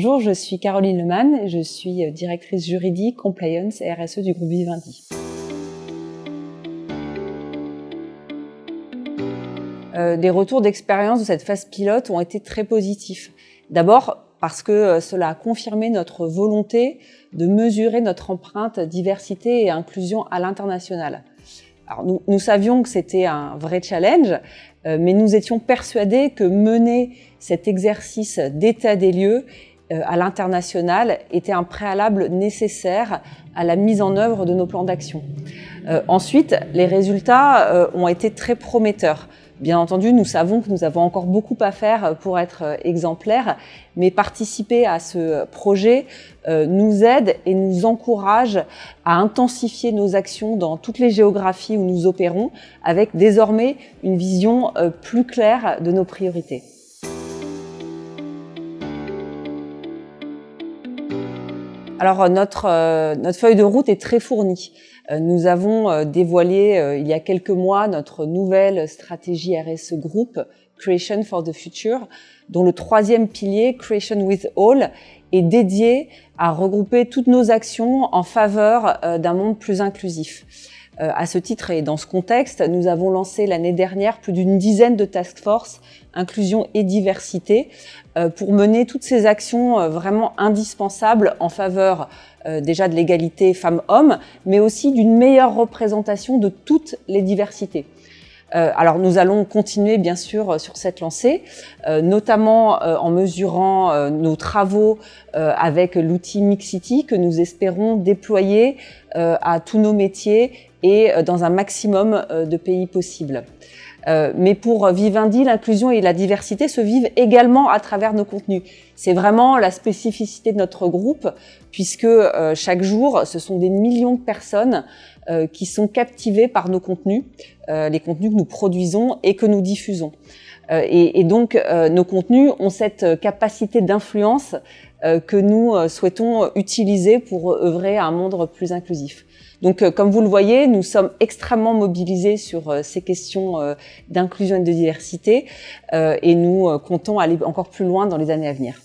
Bonjour, je suis Caroline Lemann, je suis directrice juridique, compliance et RSE du groupe Vivendi. Les retours d'expérience de cette phase pilote ont été très positifs. D'abord parce que cela a confirmé notre volonté de mesurer notre empreinte diversité et inclusion à l'international. Alors nous savions que c'était un vrai challenge, mais nous étions persuadés que mener cet exercice d'état des lieux à l'international était un préalable nécessaire à la mise en œuvre de nos plans d'action. Ensuite, les résultats ont été très prometteurs. Bien entendu, nous savons que nous avons encore beaucoup à faire pour être exemplaires, mais participer à ce projet nous aide et nous encourage à intensifier nos actions dans toutes les géographies où nous opérons, avec désormais une vision plus claire de nos priorités. Alors notre feuille de route est très fournie. Nous avons dévoilé il y a quelques mois notre nouvelle stratégie RSE Group, Creation for the Future, dont le troisième pilier, Creation with All, est dédié à regrouper toutes nos actions en faveur d'un monde plus inclusif. À ce titre et dans ce contexte, nous avons lancé l'année dernière plus d'une dizaine de task force inclusion et diversité pour mener toutes ces actions vraiment indispensables en faveur déjà de l'égalité femmes-hommes, mais aussi d'une meilleure représentation de toutes les diversités. Alors nous allons continuer bien sûr sur cette lancée, notamment en mesurant nos travaux avec l'outil Mixity que nous espérons déployer à tous nos métiers et dans un maximum de pays possibles. Mais pour Vivendi, l'inclusion et la diversité se vivent également à travers nos contenus. C'est vraiment la spécificité de notre groupe, puisque chaque jour, ce sont des millions de personnes qui sont captivées par nos contenus, les contenus que nous produisons et que nous diffusons. Et donc, nos contenus ont cette capacité d'influence que nous souhaitons utiliser pour œuvrer à un monde plus inclusif. Donc, comme vous le voyez, nous sommes extrêmement mobilisés sur ces questions d'inclusion et de diversité et nous comptons aller encore plus loin dans les années à venir.